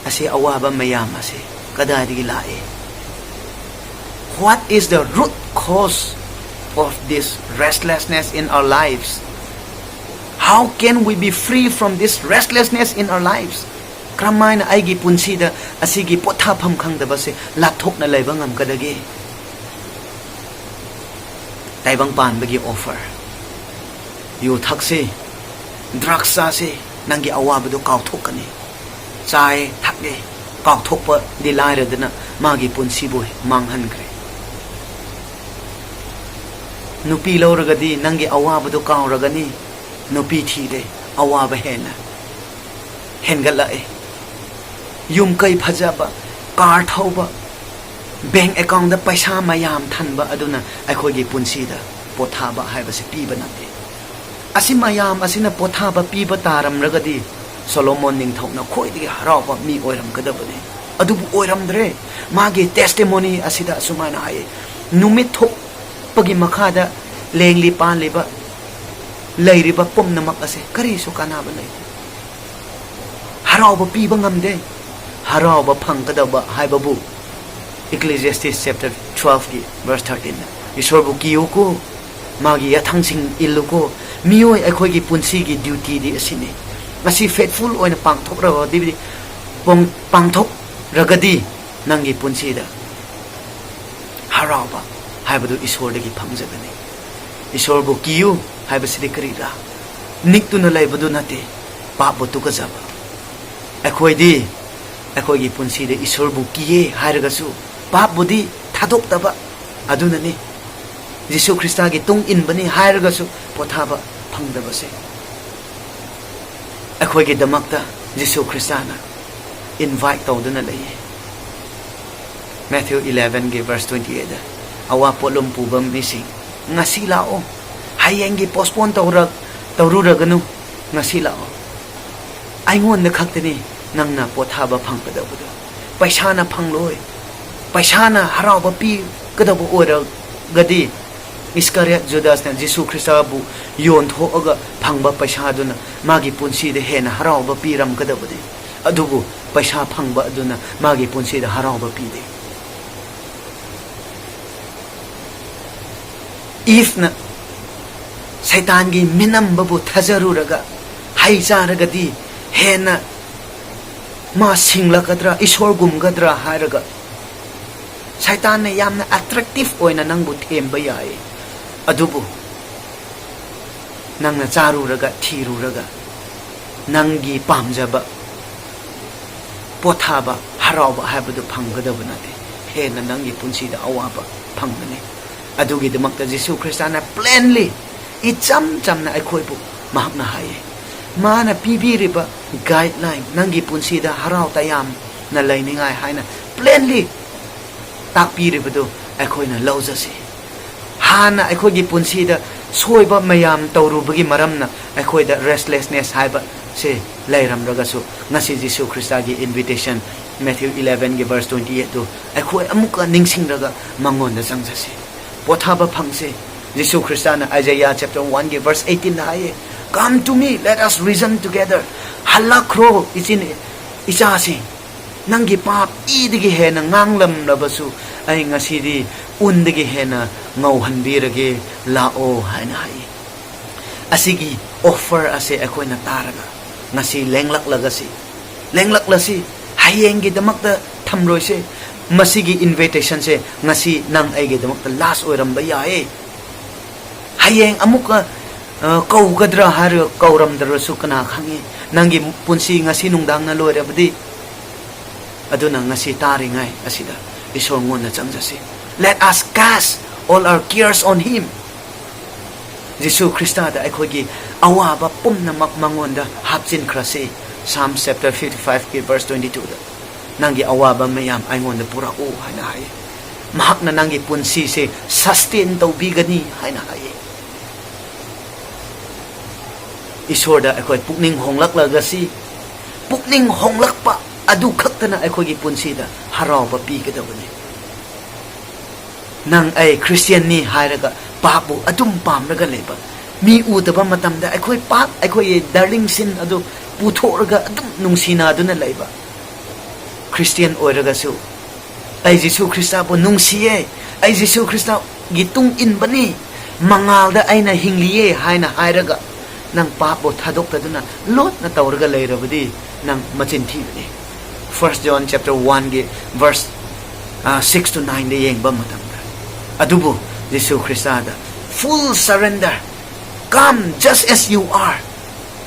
[SPEAKER 3] ase awaba mayam ase kadadigi lae what is the root cause of this restlessness in our lives how can we be free from this restlessness in our lives karamhaina aigi punsida asigi pothapham khangdaba se lathok na laiba ngam kadage taibang pan bagi offer yu thakse drugs se nangi awabado kauthokani chai thakge kauthokpa dilaira dana magi punsi boy manghankre nupi loragadi nangi awabado kauragani nupi thide awaba hena hengala yum kai phajaba car thauba bank account da paisa mayam thanba aduna aikhogi punsida pothaba haibase piba nate asi mayam asina pothaba piba taram ragadi Solomon ningthokna khoidigi harawa mi oiram kadabani adubu oiramdre magi testimony asida sumaina ai numit thok pagi makhada lengli panliba leiriba pomnamak ase kari su kanaba nei harawa piba ngamde harawa phangkadaba haibabu Ecclesiastes chapter 12 ki verse 13 Ishwarbu kiyoko magi yathangsing illuko mioi aikhoigi punsi gi duty di asine masi faithful oina pangthok ra di pangthok ragadi nangi punsi da harawa haibadu ishwardagi phangjagani ishwarbu kiyu haibasidi karira niktuna laibadu nate pabu tukajaba aikhoigi punsi da ishwarbu kiye hairagasu papbudi thadokdaba adunani Jisu Krista gi tung inbani hairagasu pothaba phangdabase akhoigi damakta Jisu Kristana invite tawduna lay Matthew 11 gi verse 28 awa polum pubam mising ngasi lao hayeng gi postpone tawruraganu ngasi lao aingon na khaktani nangna pothaba phangkadabudu paisana phangloi paisana harauba pi kadabu ora gadi Iskariot Judas na Jesu Christa bu yon thoga phangba paisa aduna magi punsi de hena harauba piram kadabudi adubu paisa phangba aduna magi punsi de harauba pi de if na Satan gi minam babu thajaru raga hai charaga di hena ma singla kadra ishor gum gadra haraga Satan ne yamna attractive oina nangbu themba yai adubu nangna charu raga thiru raga nangi pamjaba potthaba harauba habadu phanggadaba nate hena nangi punsi da awaba phangani adugi damakta Jesu Christana plainly icham chamna aikhoibu mahakna haye mana pibiriba guideline nangi punsi da harau tayam na lainingai haina plainly takpiribadu aikhoina laujasi hana aikhogi punsi da soiba mayam tawrubagi maramna aikhoida restlessness haiba se lairam ragasu ngasi Jesu Christa gi invitation Matthew 11 gi verse 28 to aikhoi amuka ningsing raga mangon da changjasi pothaba phangse Jesu Christa na Isaiah chapter 1 gi verse 18 na haye come to me let us reason together halakro isin ichasi nangi pap idigi hena nganglam labasu ai ngasidi undigi hena ngauhanbirage lao haina hai asigi offer ase akoina taraga ngasi lenglak lasi hayenggi damakta thamroise masigi invitation se ngasi nang aige damakta last oiram ba yae hayeng amuka kaugadra har kauram darasu kana khangi nangi punsi ngasi nungdang na loirabdi aduna ngasi taringai asida isor ngona changjasi let us cast all our cares on him Jesu Christa da aikhogi awaba pumna makmangonda hapchin khrase Psalm chapter 55 ki verse 22 da nangi awaba mayam aingonda pura o haina hai mahakna nangi punsi se sustain tawbigani haina hai isor da aikoi pukning honglak lagasi pukning honglak pa adu khaktana aikhogi punsi da harauba pigadabani nang ai Christian ni hairaga papu adum pamraga leba mi udaba matamda aikoi pak aikoi darling sin adu puthoraga adum nungsina aduna leba Christian oiraga su ai Jesu Christa bu nungsiye ai Jesu Christa gitung in bani mangalda aina hingliye haina hairaga nang papu thadok taduna lot na tawraga leirabadi nang machin thibani 1 John chapter 1 gi verse 6 to 9 de yengba matamda adubu Jesu Christa da full surrender come just as you are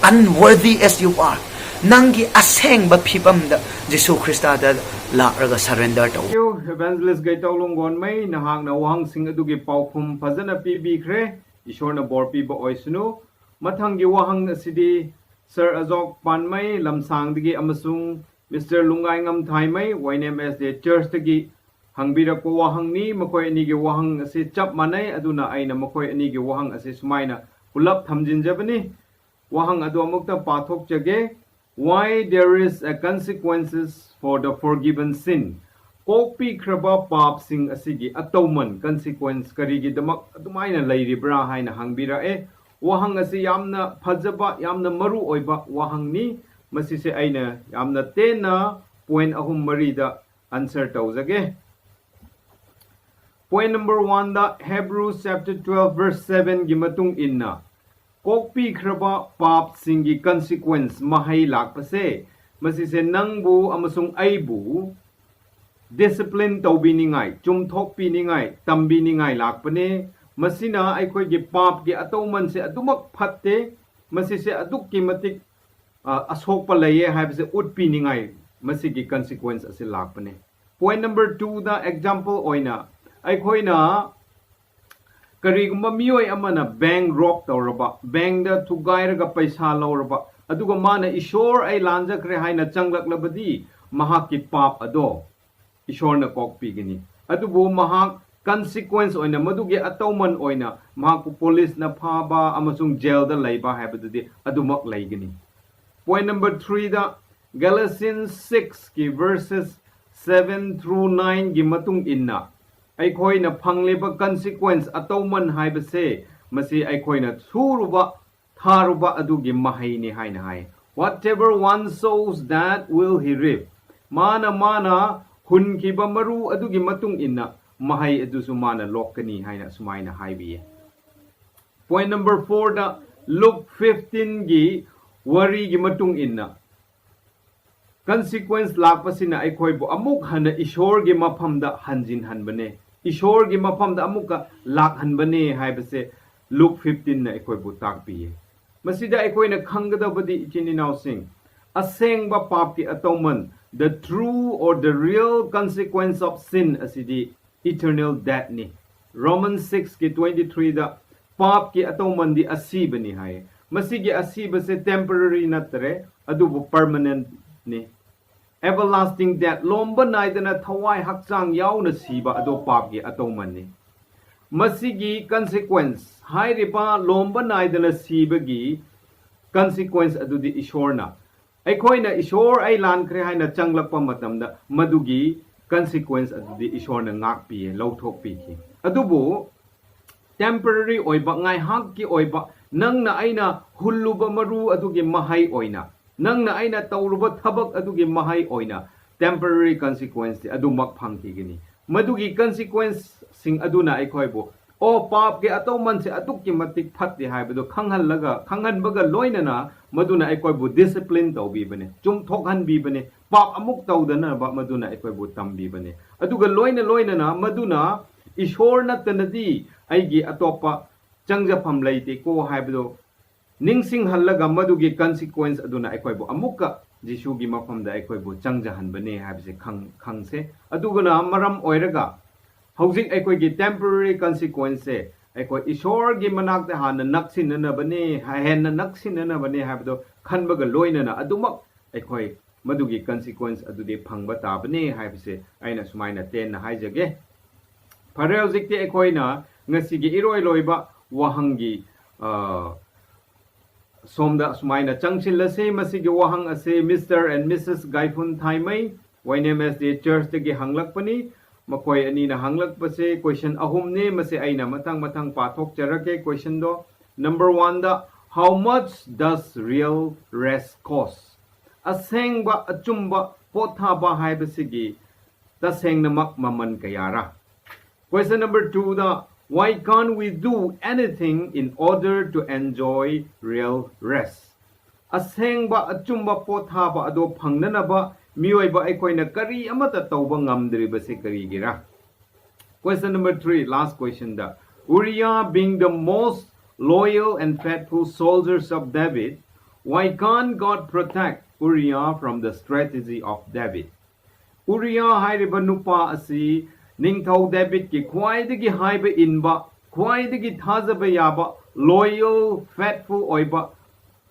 [SPEAKER 3] unworthy as you are nangi Asengba phibam da Jesu Christa da la raga surrender to
[SPEAKER 1] you evangelist gaitolong gon mai nahang na wahang sing adugi paokhum phajana pibi khre ishorna bor piba oisunu mathangi wahang asidi Sir Azok Panmai lamsang digi amasung Mr. Lungai ngam thaimai YNM as the church digi hangbira ko wahang ni makoi ani gi wahang ase chap manai aduna aina makoi ani gi wahang ase sumaina pulap thamjin jabani wahang adu amukta pathok jage why there is a consequences for the forgiven sin kopi kraba pap sing asigi atoman consequence karigi damak adumaina lairibra haina hangbira wahang ase yamna phajaba yamna maru oiba wahang ni masise aina yamna tena point ahum marida answer tawjage. Point number 1 da Hebrews chapter 12 verse 7 gi matung inna kokpi khraba pap singi consequence mahai lakpase masise nangbu amasung aibu discipline tawbiningai chumthok piningai tambiningai lakpane masina aikhoi gi pap gi atoman se adumak phatte masise adukki matik asok palaye haibse utpiningai masigi consequence ase lakpane. Point number 2 da example oina eikhoina karigumba miyoi amana bank rob tawraba bank da thugairaga paisa lawraba aduga mana ishor ai lanjakre haina changlaklabadi mahaki pap ado ishorna kokpigini adubu mahak consequence oina madugi atauman oina mahaku police na phaba amasung jail da laiba habadudi adumak laigini. Point number 3 da Galatians 6 ki verses 7 through 9 gi matung inna eikhoina phangleba consequence atauman haibase masi eikhoina thuruba tharuba adugi mahai ni haina hai whatever one sows that will he reap mana hunkiba maru adugi matung inna mahai adusu mana lokani haina sumaina haibiye. Point number 4 da Luke 15 gi wari gi matung inna consequence lakpasina aikhoibu amuk hana ishor gi mafamda hanjin hanbane ishor gi mafamda amuka lak hanbane haibase Luke 15 na aikhoibu takpiye masida aikoina khanggadabadi ichininaw sing Asengba pap ki atonement the true or the real consequence of sin asidi eternal death ni Romans 6 ki 23 da pap ki atonement di asibani hai masigi asiba se temporary natre adubu permanent ni everlasting death lomba naidana thawai hakchang yauna siba ado pap ki atonement ni masigi consequence hai ripa lomba naidana siba gi consequence adudi ishorna eikhoina ishor ai lan kre haina changlakpa matamda madugi consequence adudi ishorna ngak pi lauthok pi ki adubu temporary oiba ngai hak ki oiba nangna aina hulluba maru adugi mahai oina nangna aina tawruba thabak adugi mahai oina temporary consequence adumak phangki gini madugi consequence sing aduna aikhoibo o pap ke atoman se atukki matik phatti haibado khanghan baga loinana maduna aikhoibu discipline tawbi bane chum thokhan bi bane pap amuk tawdana ba maduna aikhoibu tambi bane aduga loinana maduna ishor natanadi aigi atopa changjafam leite ko haibado ningsing hallaga madugi consequence aduna aikhoibu amuka jisu gi mafamda aikhoibu changjahan bane haibse khangse adugana maram oiraga hojik aikhoigi temporary consequence aikoi ishor gi manakta hana naksinana bane henna naksinana bane haibdo khanbaga loinana adumak aikoi madugi consequence adude phangba tabane haibse aina sumaina ten na haijage phare hojikte aikoina ngasigi iroi loiba wahangi somda sumaina changsin lase masigi wahang ase Mr. and Mrs. Gaifun Thaimai YNMSD Church tagi hanglakpani makoi ani na hanglakpase question ahum ne mase aina matang pathok charake question do number 1 da how much does real rest cost Asengba achumba potthaba haibasigi tasengnamak maman kayara question number 2 da why can't we do anything in order to enjoy real rest Asengba achumba potthaba ado phangnanaba miyoiba aikoina kari amata tawba ngamdriba se karigira question number 3 last question da Uriah being the most loyal and faithful soldiers of David why can't God protect Uriah from the strategy of David Uriah hairiba nupa asi ningthau David ki khwaidagi haiba inba khwaidagi thajaba yaba loyal faithful oiba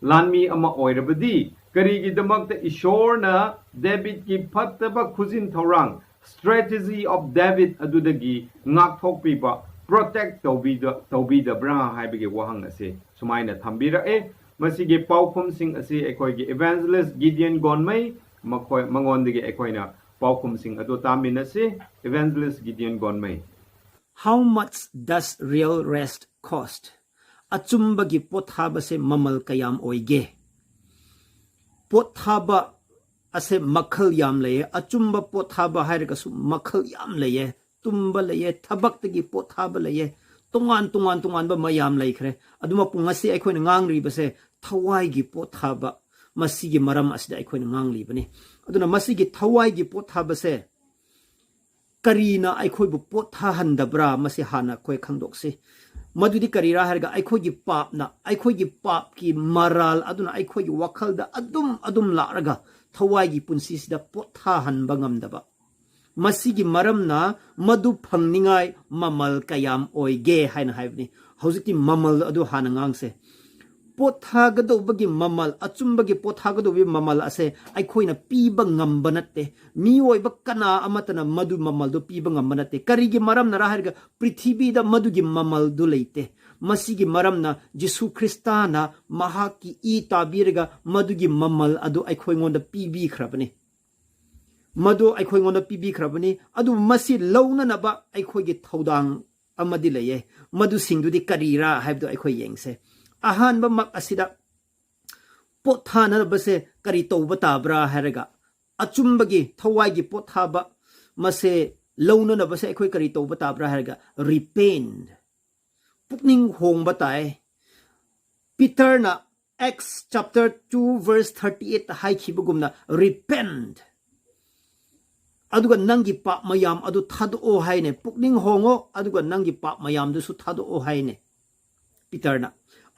[SPEAKER 1] lanmi ama oirabadi karigi damakta ishorna David ki phattaba khujin thorang strategy of David adudagi ngakthokpiba protect tawbida bra haibagi wahang ase sumaina thambira masigi paokhum sing ase ekoigi evangelist Gideon Gonmai makoi mangondagi ekoina paokhum sing adu taminase evangelist Gideon Gonmai
[SPEAKER 4] how much does real rest cost achumba gi potthaba se mamal kayam oige potthaba ase makhal yam leye achumba potthaba hairaga su makhal yam leye tumba leye thabak tagi potthaba leye tungan ba mayam leikhre aduma pungasi aikhoina ngangri base thawai gi potthaba masigi maram asda aikhoina ngangli bani aduna masigi thawai gi potthaba se karina aikhoibu potha handabra masi hana khoi khangdoksi madudi karira harga aikhoigi papna aikhoigi pap ki maral aduna aikhoigi wakhalda adum laraga thawai gi punsi sida potha hanba ngamdaba masigi maramna madu phangningai mamal kayam oige haina haibni hojiki mamal adu hana ngangse potha gadobagi mamal achumbagi potha gadobi mamal ase aikhoina piba ngamba natte mi oiba kana amatana madu mamal do piba ngamba natte karigi maramna raharga prithibi da madugi mamal do leite masigi maramna Jesu Kristana mahaki I tabirga madugi mamal adu aikhoingonda pibi khrabani madu aikhoi ngon pibi khrabani adu masi launa na ba aikhoi gi thodang amadi leye madu singdu di karira haibdo aikhoi yengse ahan ba mak asida pothana base kari tawba tabra haraga achumba gi thawai gi pothaba mase launa na base aikhoi kari tawba tabra haraga repent pukning hong batai Peter na Acts chapter 2 verse 38 hai khibugumna repent aduga nangi pa mayam adu thado o haine pukning hongo aduga nangi pa mayam du su thado o haine Peter na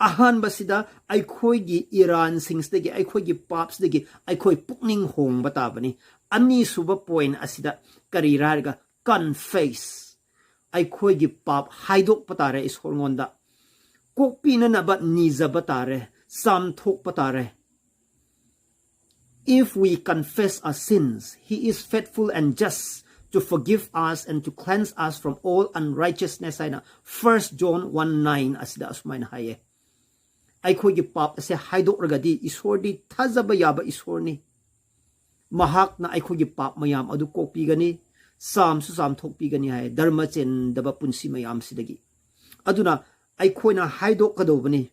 [SPEAKER 4] ahan basida aikhoi gi Iran sings degi aikhoi gi paps degi aikhoi pukning hong bata bani ani suba point asida karirarga confess aikhoi gi pap haidok patare is horngonda kokpi na na ba niza batare sam thok patare. If we confess our sins, he is faithful and just to forgive us and to cleanse us from all unrighteousness. 1 John 1:9 asida asmain haye. Aikhoi gi pap ase haidok ragadi isor di thazaba yaba isor ni. Mahak na aikhoi gi pap mayam adu kokpi gani sam su sam thok pi gani haye dharma chen daba punsi mayam sidagi. Aduna aikhoi na haidok kadobani.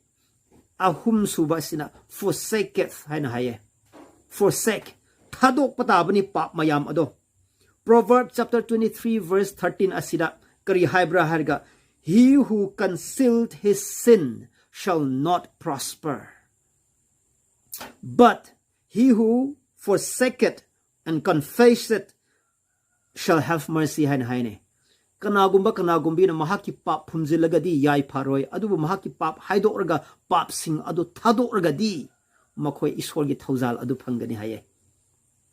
[SPEAKER 4] Ahum suba sina forsaketh haina haye. Forsake thadok patabani pap mayam ado. Proverbs chapter 23 verse 13 asida kari haibra harga he who concealed his sin shall not prosper, but he who forsaketh and confesseth shall have mercy haina haine. Kanagumbi na mahaki pap phumjilagadi yai pharoi adubu mahaki pap haidokraga pap sing adu thadokragadi makhoi isor gi thaujal adu phangani haye.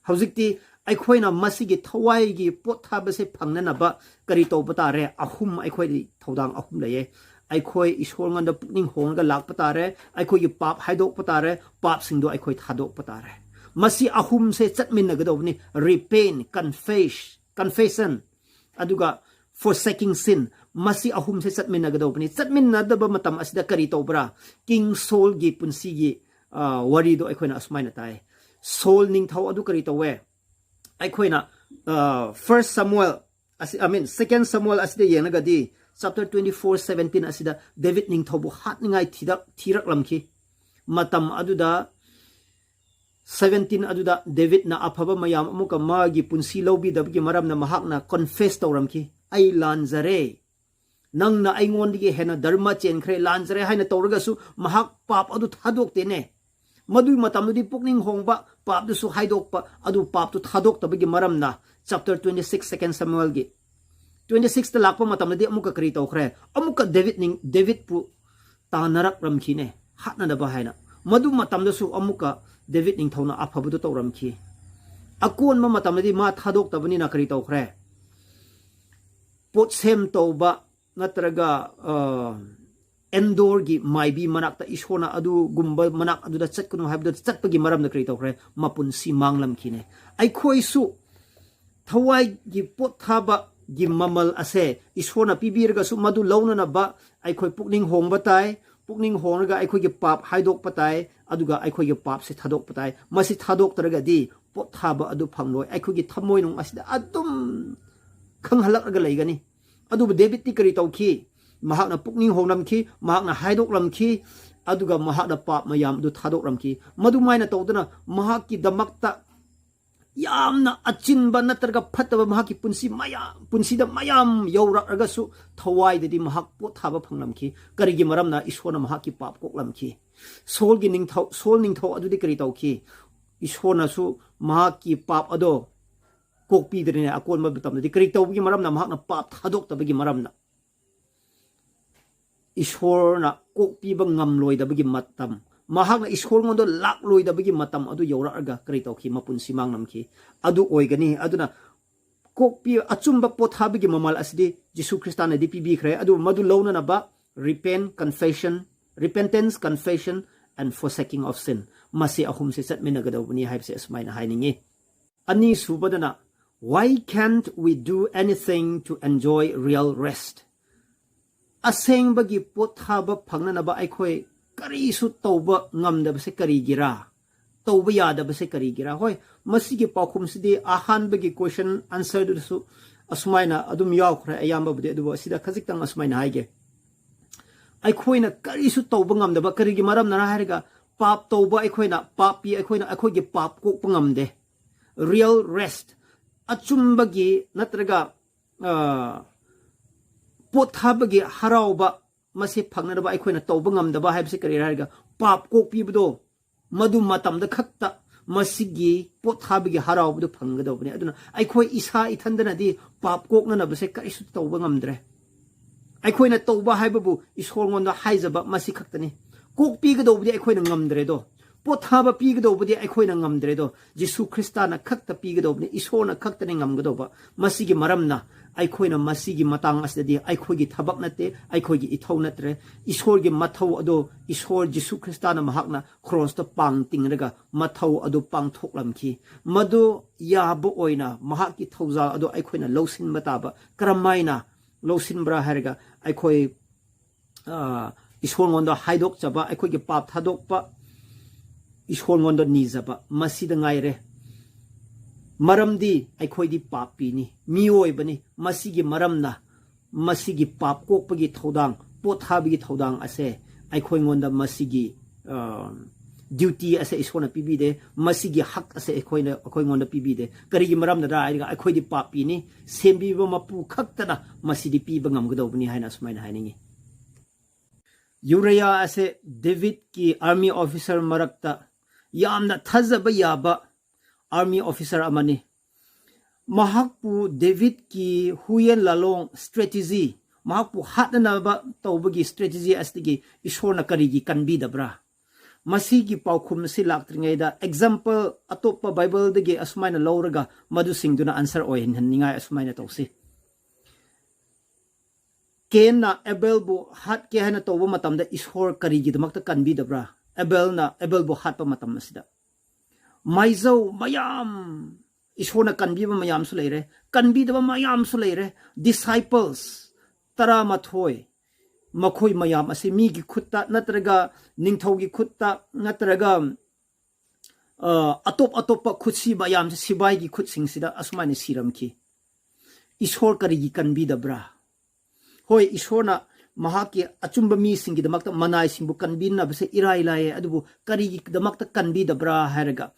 [SPEAKER 4] Haujikti aikhoina masigi thawai gi potthaba se phangnana ba kari tawbata re ahum aikhoi di thodang ahum laye aikhoi isor nganda pukning hongga lak patare aikhoi gi pap haidok patare pap singdo aikhoi thadok patare masi ahum se chatmin nagadobni repent confession aduga forsaking sin masi ahum se chatmin nagadobni chatmin nadaba matam asida kari tawbra King Saul gi punsi gi wari do aikhoina asmaina tai Saul ning thau adu kari tawe aikhoina 1 Samuel 2 Samuel asida yenga di chapter 24:17 asida David ning thau bu hat ningai thirak lamki matam aduda 17 aduda David na aphaba mayam amuka magi punsi lobi dabgi maram na mahak na confess tawramki ai lanjare nang na aingon dige hena dharma chen khre lanjare haina tawraga su mahak pap adu thadok tene madui matam du di pukning hongba pap du su haidok pa adu pap tu thadok tabagi maram na chapter 26 2 Samuel gi 26 ta lakpa matam di amuka kri taw khre amuka David pu tanarak ramki ne hatna da ba haina madu matam du su amuka David ning thona aphabu du tawramki akon ma matam di ma thadok tabani na kri taw khre pot sem tawba natraga endor gi maibi manak ta ishona adu gumba manak adu da chatkuno habdo chatpagi maram na kri tawre mapun si manglam kine ai khoi su thawai gi potthaba gi mamal ase ishona pibirga su madu launa na ba ai khoi pukning hong batai pukning honga ai khoi gi pap haidok patai aduga ai khoi gi pap se thadok patai masi thadok taraga di potthaba adu phangloi ai khoi gi thamoi nong asida adum khanghalak aga leigani adu David ti kari tawki mahakna pukning honglamki mahakna haidok lamki aduga mahakna pap mayam du thadok lamki madumaina tawdana mahaki damakta yamna achinba natarga phataba mahaki punsi da mayam yawraga su thawai de di mahak pothaba phanglamki karigi maramna ishona mahaki pap koklamki sol ning thaw adu di kari tawki ishona su mahaki pap ado kokpi dene akon ma bitam di kari tawgi maramna mahakna pap thadok tabagi maramna ishor na kokpi ba ngamloi da bagi matam mahakna ishor ngondo lakloi da bagi matam adu yawraga kari tawki mapun simang namki adu oigani aduna kokpi achumba pothaba gi mamal asdi Jesu Christana di pibi khre adu madu lawna na ba repentance confession and forsaking of sin masi ahum se chatmina gadawni haibse asmaina hainingi ani subadana why can't we do anything to enjoy real rest Asengba gi pothaba phangnana ba aikhoi kari su tawba ngamda se kari gira tauba yadaba se karigira hoi masigi paokhum sidi ahanbagi question answer du su asmaina adum yaukre ayamba bude du sida khajik tang asmaina haige eikhoina kari su tauba ngamdaba karigi maram na hariga pap tauba eikhoina papi eikhoina ekhogi pap ko pangamde real rest achumbagi natraga potthaba harauba masi phangnaba eikhoina tauba ngamdaba haibse kari hariga pap ko pibdo madu matamda khakta masigi potthaba harauba phanggadobni aduna eikhoi isa ithandana di pap kokna base karisu tauba ngamdre eikhoina tauba haibabu ishor ngonda haijaba masi khaktani kok pigdobdi eikhoina ngamdre do potthaba pigdobdi eikhoina ngamdre do jisu kristana khakta pigdobni ishorna khaktani ngamgadoba masigi maramna eikhoina masigi matang asdadi eikhoigi thabak nate eikhoigi ithau natre ishorgi mathau ado ishor jisu kristana mahakna cross to pang tingraga mathau ado pang thoklamki madu yabu oina mahaki thauza ado eikhoina losin mataba karamhaina losin bra harga eikoi ishor ngonda haidok chaba eikhoigi pap thadok pa ishor ngonda nizaba masida ngaire maramdi eikhoidi papi ni mioi bani masigi maramna masigi pap kokpagi thodang pothabagi thodang ase eikhoi ngonda masigi duty ase ishona pibide masigi hak ase eikhoina eikoi ngonda pibide karigi maramna ra aiga eikhoidi papi ni sembiba mapu khaktana masidi piba ngamgadobni haina sumaina hainingi Uriah ase David ki army officer marakta yamna thazaba yaba army officer amani mahakpu David ki huyen lalong strategy mahakpu hatna ba tawbagi strategy astigi ishorna karigi kanbi dabra masigi paokhum si laktringai da example atopa bible dagi asmaina lawraga madu singduna answer oin hanningai asmaina tawsi Ken na Abel bu hat ke hana tawba matamda ishor karigi damakta kanbi dabra Abel bu hat pa matam asida Maizau mayam ishona kanbiba mayam su leire kanbidaba mayam su leire disciples taramathoi makhoi mayam ase mi gi khutta natraga ningthau gi khutta natraga atop khutsi mayam se sibai gi khut sing sida asmani siram ki ishor kari gi kanbidabra hoi ishona mahaki achumba mi singi damakta manai simbu kanbinna base irai lae adubu kari gi damakta kanbidabra haraga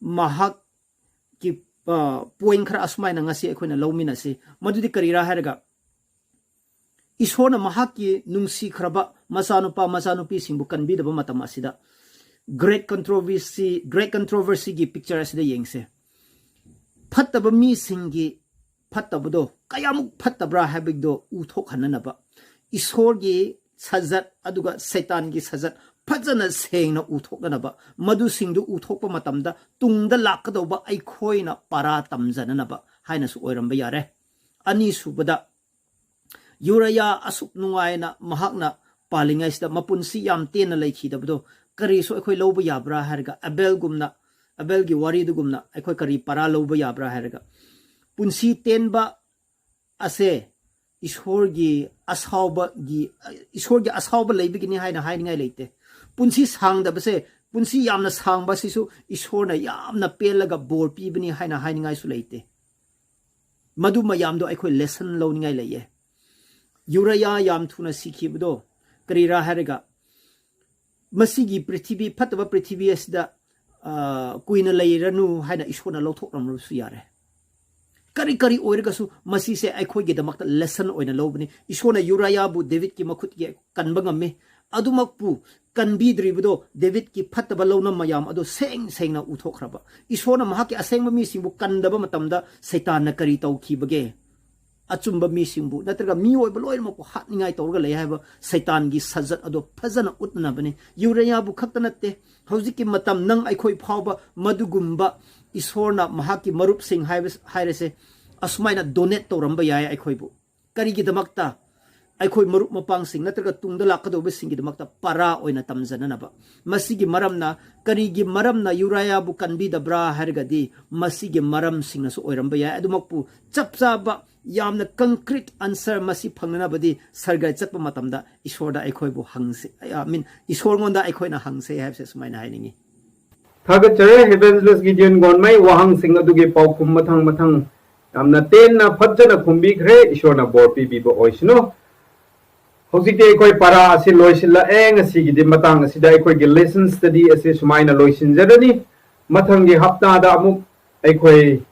[SPEAKER 4] mahak ki point khara asmai na ngasi ekhona lawmina se madudi karira haraga ishona mahak ki nungsi khraba masanupi simbu kanbi daba matam asida great controversy gi picture asida yengse phattaba mi singi phattabdo kayamuk phattabra habigdo uthok hananaba ishor gi sajat aduga satan gi sajat fajana sengna uthoknaba madu singdu uthokpa matamda tungda lakadauba eikhoina para tamjananaba haina su oiramba yare ani subada Uriah asuk nungaina mahakna palingaisda mapunsi yam tena leikhidabdo kari so ekhoi loba yabra harga Abel gi wari dugumna ekhoi kari para loba yabra harga punsi tenba ase ishorgi ashauba leibigini haina haingai leite punsi sang da base punsi yamna sang ba sisu ishorna yamna pelaga bor pibani haina haingai su leite madu mayam do ekhoi lesson loningai leye Uriah yam thuna sikhibdo karira harega masigi prithvi phataba prithvi asida kuina leiranu haina ishorna lothokram su yare kari oirgasu masi se ekhoi ge damakta lesson oina lobni ishorna Uriah bu David ki makhut ge kanbangame adumakpu kanbidribudo David ki phataba lawna mayam ado sengna uthokhraba ishorna mahaki asengba mi singbu kandaba matamda satan na kari tawkhibage achumba mi singbu natraga mi oiba loirma ko hatningai tawrga lei haiba satan gi sajat ado phajana utna bani Uriah bu khaktanate hojiki matam nang ekhoi phawba madugumba ishorna mahaki marup sing hairese asmaina donate tawramba yaya ekhoi bu kari gi damakta ekhoi marup mapang sing natraga tungda lakadoba singi damakta para oina tamjananaba masigi maramna kari gi maramna Uriah bu kanbi dabra hargadi masigi maram singna su oiramba yaya adumakpu chapchaba yamna concrete answer masi phangna badi sargai chakpa matamda ishorda ekhoi bu hangse ishor ngonda ekhoi na hangse habse sumaina hainingi
[SPEAKER 1] Thagachere Evangelist Gideon Gonmai wahang sing adugi paokhum mathang mathang amna ten na phajana khumbi khre ishorna bor pi bibo oisno hojikte ekoi para asi loisilla eng asi gi matang asida ekoi gi lesson study asi sumaina loisin jarani mathang gi hapta da amuk ekoi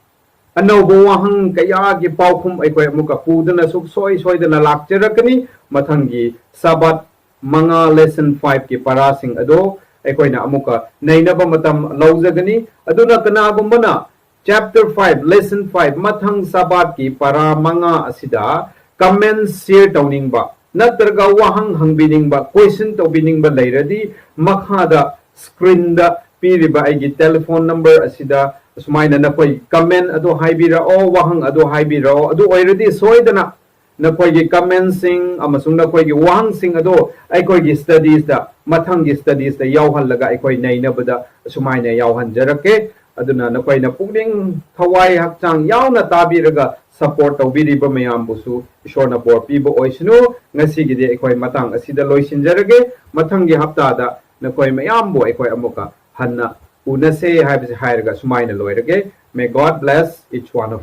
[SPEAKER 1] anobo wahang kaya gi paokhum ekoi amuka pudana suk soi soi dana lakjarakani mathang gi Sabbath manga lesson 5 ki para sing ado eikhoina amuka nainaba matam laujagani aduna kanagumana chapter 5 lesson 5 mathang Sabbath ki para manga asida comments share tauningba natraga wahang hangbiningba question tobiningba lairadi makhada screen da piriba aigi telephone number asida sumaina nakoi comment ado haibira o wahang ado haibira o adu oiradi soidana nakoigi commentsing amasung nakoigi wahang sing ado aikoigi studies da mathangi studies da yauhan laga aikoi nainabada sumaina yauhan jarake aduna nakoina pukling thawai hakchang yauna tabiraga support tawbiriba mayam busu ishorna bor pibo oisnu ngasi gide aikoi matang asida loisin jarage mathangi hapta da nakoi mayam bo aikoi amuka hanna unase haibse hairaga sumaina loirage. May God bless each one of